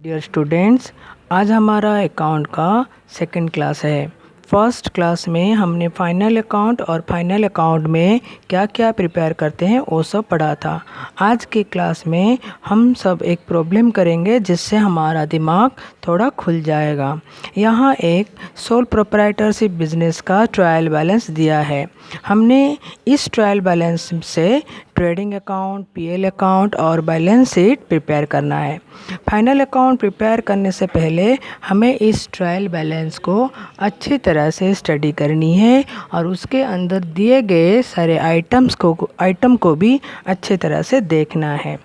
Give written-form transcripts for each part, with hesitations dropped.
Dear students, आज हमारा account का सेकंड क्लास है। फर्स्ट क्लास में हमने फाइनल अकाउंट और फाइनल अकाउंट में क्या क्या प्रिपेयर करते हैं वो सब पढ़ा था। आज के क्लास में हम सब एक प्रॉब्लम करेंगे जिससे हमारा दिमाग थोड़ा खुल जाएगा। यहाँ एक सोल प्रोप्राइटरशिप बिजनेस का ट्रायल बैलेंस दिया है। हमने इस ट्रायल बैलेंस से ट्रेडिंग अकाउंट, पीएल अकाउंट और बैलेंस शीट प्रिपेयर करना है। फाइनल अकाउंट प्रिपेयर करने से पहले हमें इस ट्रायल बैलेंस को अच्छी तरह से स्टडी करनी है और उसके अंदर दिए गए सारे आइटम को भी अच्छी तरह से देखना है।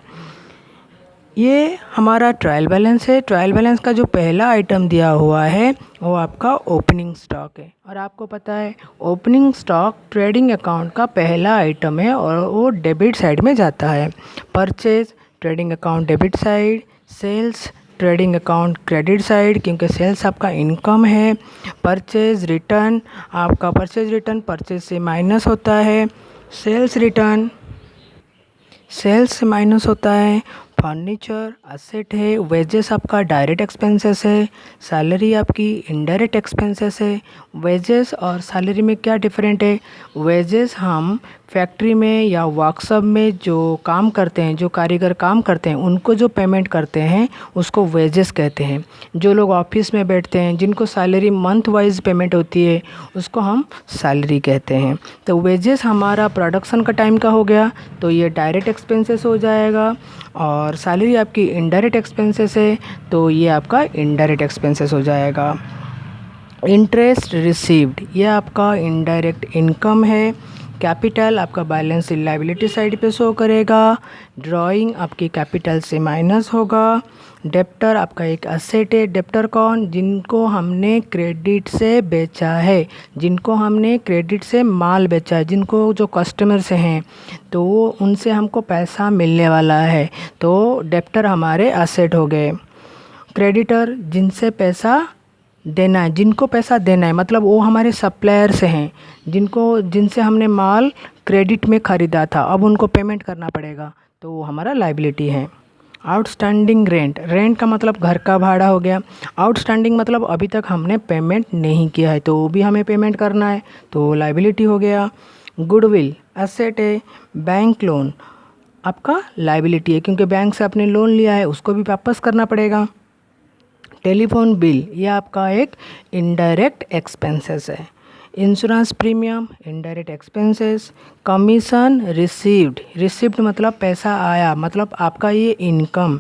ये हमारा ट्रायल बैलेंस है। ट्रायल बैलेंस का जो पहला आइटम दिया हुआ है वो आपका ओपनिंग स्टॉक है और आपको पता है ओपनिंग स्टॉक ट्रेडिंग अकाउंट का पहला आइटम है और वो डेबिट साइड में जाता है। Purchase trading account debit side, sales trading account credit side क्योंकि सेल्स आपका इनकम है। परचेज रिटर्न आपका परचेज से माइनस होता है। सेल्स रिटर्न सेल्स से माइनस होता है। फर्नीचर असेट है। वेजेस आपका डायरेक्ट एक्सपेंसेस है। सैलरी आपकी इनडायरेक्ट एक्सपेंसेस है। वेजेस और सैलरी में क्या डिफरेंट है? वेजेस हम फैक्ट्री में या वर्कशॉप में जो काम करते हैं, जो कारीगर काम करते हैं, उनको जो पेमेंट करते हैं उसको वेजेस कहते हैं। जो लोग ऑफिस में बैठते हैं, जिनको सैलरी मंथ वाइज पेमेंट होती है, उसको हम सैलरी कहते हैं। तो वेजेस हमारा प्रोडक्शन का टाइम का हो गया तो ये डायरेक्ट एक्सपेंसेस हो जाएगा और सैलरी आपकी इनडायरेक्ट एक्सपेंसेस है तो ये आपका इनडायरेक्ट एक्सपेंसेस हो जाएगा। इंटरेस्ट रिसीव्ड ये आपका इनडायरेक्ट इनकम है। कैपिटल आपका बैलेंस शीट लायबिलिटी साइड पे शो करेगा। ड्राइंग आपकी कैपिटल से माइनस होगा। डेप्टर आपका एक असेट है। डेप्टर कौन? जिनको हमने क्रेडिट से बेचा है, जिनको हमने क्रेडिट से माल बेचा है, जिनको जो कस्टमर से हैं तो उनसे हमको पैसा मिलने वाला है तो डेप्टर हमारे असेट हो गए। क्रेडिटर जिनसे पैसा देना है, जिनको पैसा देना है मतलब वो हमारे सप्लायर से हैं, जिनसे हमने माल क्रेडिट में ख़रीदा था, अब उनको पेमेंट करना पड़ेगा तो वो हमारा लायबिलिटी है। आउटस्टैंडिंग रेंट का मतलब घर का भाड़ा हो गया। आउटस्टैंडिंग मतलब अभी तक हमने पेमेंट नहीं किया है तो वो भी हमें पेमेंट करना है तो लायबिलिटी हो गया। गुडविल एसेट है। बैंक लोन आपका लायबिलिटी है क्योंकि बैंक से आपने लोन लिया है, उसको भी वापस करना पड़ेगा। टेलीफोन बिल ये आपका एक इनडायरेक्ट एक्सपेंसेस है। Insurance premium indirect expenses. Commission received मतलब पैसा आया, मतलब आपका ये इनकम।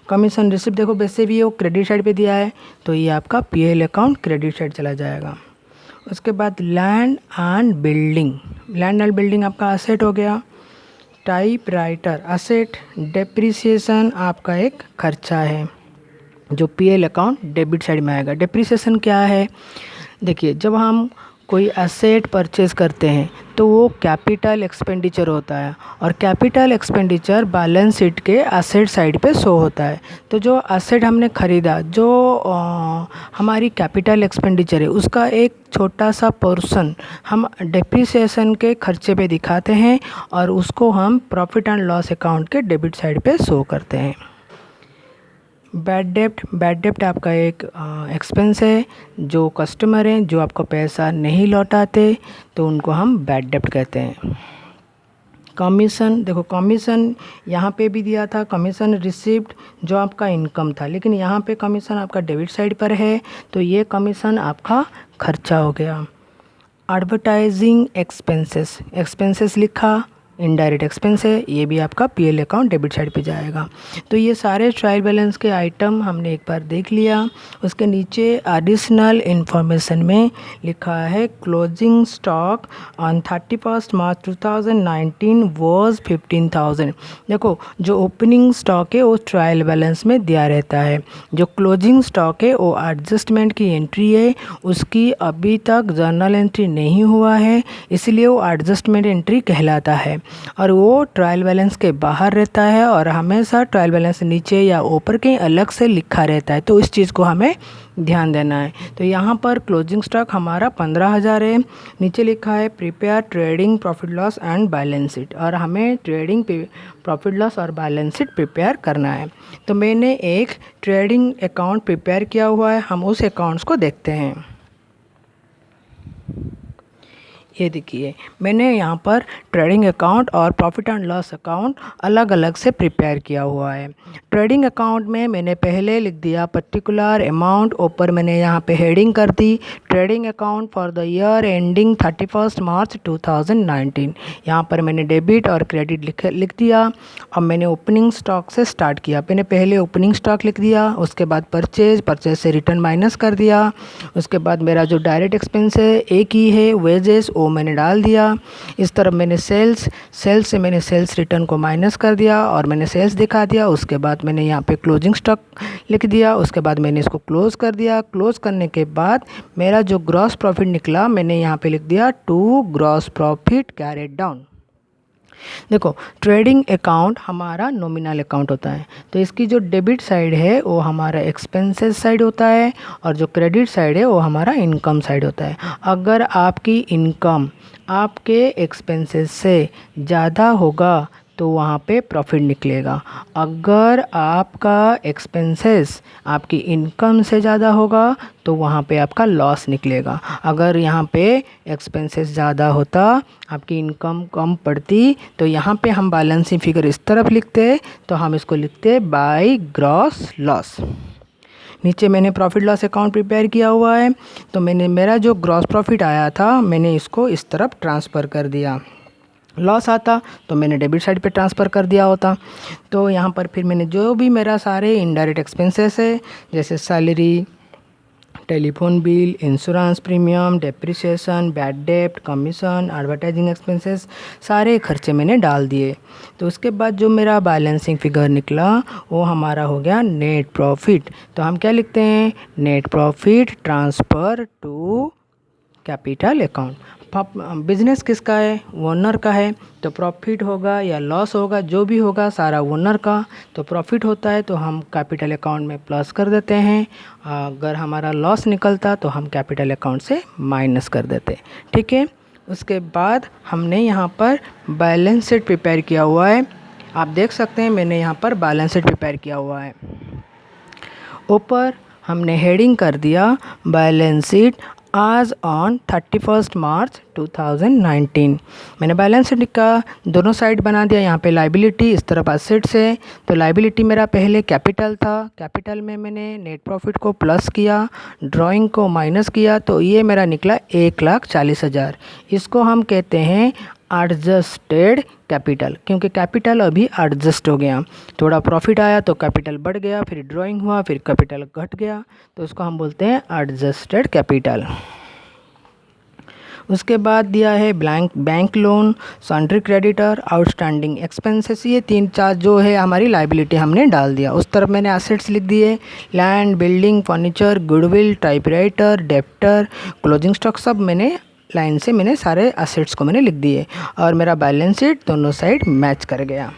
कमीशन रिसीव्ड देखो वैसे भी वो क्रेडिट साइड पे दिया है तो ये आपका पीएल अकाउंट क्रेडिट साइड चला जाएगा। उसके बाद लैंड एंड बिल्डिंग आपका असेट हो गया। Typewriter asset. डेप्रिसिएशन आपका एक खर्चा है जो पीएल अकाउंट डेबिट साइड में आएगा। डेप्रिसिएशन क्या है? देखिए, जब हम कोई एसेट परचेज़ करते हैं तो वो कैपिटल एक्सपेंडिचर होता है और कैपिटल एक्सपेंडिचर बैलेंस शीट के एसेट साइड पे शो होता है। तो जो एसेट हमने ख़रीदा, जो हमारी कैपिटल एक्सपेंडिचर है, उसका एक छोटा सा पोर्शन हम डेप्रिसिएशन के खर्चे पे दिखाते हैं और उसको हम प्रॉफिट एंड लॉस अकाउंट के डेबिट साइड पे शो करते हैं। बैड डेप्ट आपका एक एक्सपेंस है। जो कस्टमर हैं जो आपको पैसा नहीं लौटाते तो उनको हम बैड डेप्ट कहते हैं। कमीशन देखो, कमीशन यहाँ पे भी दिया था, कमीशन रिसीव्ड जो आपका इनकम था, लेकिन यहाँ पे कमीशन आपका डेबिट साइड पर है तो ये कमीशन आपका खर्चा हो गया। एडवर्टाइजिंग एक्सपेंसेस लिखा, इनडायरेक्ट एक्सपेंस है, ये भी आपका पीएल अकाउंट डेबिट साइड पे जाएगा। तो ये सारे ट्रायल बैलेंस के आइटम हमने एक बार देख लिया। उसके नीचे एडिशनल इन्फॉर्मेशन में लिखा है closing stock on 31 March 2019 was 15,000। देखो, जो ओपनिंग स्टॉक है वो ट्रायल बैलेंस में दिया रहता है, जो क्लोजिंग स्टॉक है वो एडजस्टमेंट की एंट्री है, उसकी अभी तक जर्नल एंट्री नहीं हुआ है इसलिए वो एडजस्टमेंट एंट्री कहलाता है। और वो ट्रायल बैलेंस के बाहर रहता है और हमेशा ट्रायल बैलेंस नीचे या ऊपर कहीं अलग से लिखा रहता है, तो इस चीज़ को हमें ध्यान देना है। तो यहाँ पर क्लोजिंग स्टॉक हमारा 15,000 है, नीचे लिखा है prepare trading profit loss and balance sheet, और हमें ट्रेडिंग प्रॉफिट लॉस और बैलेंस शीट प्रिपेयर करना है। तो मैंने एक ट्रेडिंग अकाउंट प्रिपेयर किया हुआ है, हम उस अकाउंट्स को देखते हैं। ये देखिए, मैंने यहाँ पर ट्रेडिंग अकाउंट और प्रॉफिट एंड लॉस अकाउंट अलग अलग से प्रिपेयर किया हुआ है। ट्रेडिंग अकाउंट में मैंने पहले लिख दिया पर्टिकुलर अमाउंट, ऊपर मैंने यहाँ पे हेडिंग कर दी trading account for the year ending 31 March 2019। यहाँ पर मैंने डेबिट और क्रेडिट लिख दिया। अब मैंने ओपनिंग स्टॉक से स्टार्ट किया। मैंने पहले ओपनिंग स्टॉक लिख दिया, उसके बाद परचेज से रिटर्न माइनस कर दिया। उसके बाद मेरा जो डायरेक्ट एक्सपेंस है एक ही है, वेजेस, वो मैंने डाल दिया। इस तरफ मैंने सेल्स से मैंने सेल्स रिटर्न को माइनस कर दिया और मैंने सेल्स दिखा दिया। उसके बाद मैंने यहाँ पे क्लोजिंग स्टॉक लिख दिया। उसके बाद मैंने इसको क्लोज़ कर दिया। क्लोज़ करने के बाद मेरा जो ग्रॉस प्रॉफिट निकला, मैंने यहाँ पे लिख दिया to gross profit carried down. देखो, ट्रेडिंग अकाउंट हमारा नॉमिनल अकाउंट होता है, तो इसकी जो डेबिट साइड है वो हमारा एक्सपेंसेस साइड होता है और जो क्रेडिट साइड है वो हमारा इनकम साइड होता है। अगर आपकी इनकम आपके एक्सपेंसेस से ज़्यादा होगा तो वहाँ पे प्रॉफिट निकलेगा। अगर आपका एक्सपेंसेस आपकी इनकम से ज़्यादा होगा तो वहाँ पे आपका लॉस निकलेगा। अगर यहाँ पे एक्सपेंसेस ज़्यादा होता, आपकी इनकम कम पड़ती, तो यहाँ पे हम बैलेंसिंग फिगर इस तरफ लिखते, तो हम इसको लिखते बाय ग्रॉस लॉस। नीचे मैंने प्रॉफिट लॉस अकाउंट प्रिपेयर किया हुआ है, तो मैंने मेरा जो ग्रॉस प्रॉफिट आया था मैंने इसको इस तरफ ट्रांसफ़र कर दिया। लॉस आता तो मैंने डेबिट साइड पे ट्रांसफ़र कर दिया होता। तो यहाँ पर फिर मैंने जो भी मेरा सारे इनडायरेक्ट एक्सपेंसेस है, जैसे salary, telephone bill, insurance premium, depreciation, bad डेप्ट, कमीशन, एडवर्टाइजिंग एक्सपेंसेस, सारे खर्चे मैंने डाल दिए। तो उसके बाद जो मेरा बैलेंसिंग फिगर निकला वो हमारा हो गया नेट प्रॉफिट। तो हम क्या लिखते हैं, net profit transfer to capital account. Business किसका है, ओनर का है, तो प्रॉफिट होगा या लॉस होगा, जो भी होगा सारा ओनर का। तो प्रॉफिट होता है तो हम कैपिटल अकाउंट में प्लस कर देते हैं, अगर हमारा लॉस निकलता तो हम कैपिटल अकाउंट से माइनस कर देते। ठीक है, उसके बाद हमने यहाँ पर बैलेंस शीट प्रिपेयर किया हुआ है। आप देख सकते हैं मैंने यहाँ पर बैलेंस शीट प्रिपेयर किया हुआ है। ऊपर हमने हेडिंग कर दिया बैलेंस शीट आज ऑन 31 मार्च 2019। मैंने बैलेंस शीट का दोनों साइड बना दिया। यहाँ पे लाइबिलिटी, इस तरफ एसेट्स है। तो लाइबिलिटी मेरा पहले कैपिटल था, कैपिटल में मैंने नेट प्रॉफिट को प्लस किया, ड्राइंग को माइनस किया, तो ये मेरा निकला 1,40,000। इसको हम कहते हैं एडजस्टेड कैपिटल, क्योंकि कैपिटल अभी एडजस्ट हो गया। थोड़ा प्रॉफिट आया तो कैपिटल बढ़ गया, फिर ड्राइंग हुआ, फिर कैपिटल घट गया, तो उसको हम बोलते हैं एडजस्टेड कैपिटल। उसके बाद दिया है bank loan, sundry creditor, outstanding expenses. ये 3-4 जो है हमारी लाइबिलिटी हमने डाल दिया। उस तरफ मैंने एसेट्स लिख दिए, land, building, furniture, goodwill, typewriter, debtor, closing stock, सब मैंने लाइन से मैंने सारे एसेट्स को मैंने लिख दिए और मेरा बैलेंस शीट दोनों साइड मैच कर गया।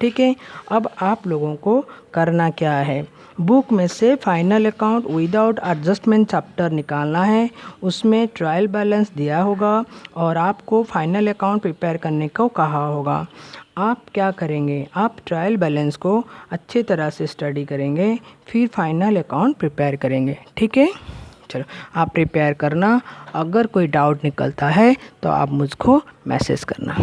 ठीक है, अब आप लोगों को करना क्या है, बुक में से final account without adjustment chapter निकालना है। उसमें ट्रायल बैलेंस दिया होगा और आपको फाइनल अकाउंट प्रिपेयर करने को कहा होगा। आप क्या करेंगे, आप ट्रायल बैलेंस को अच्छे तरह से स्टडी करेंगे, फिर फाइनल अकाउंट प्रिपेयर करेंगे। ठीक है, चलो आप प्रिपेयर करना। अगर कोई डाउट निकलता है तो आप मुझको मैसेज करना।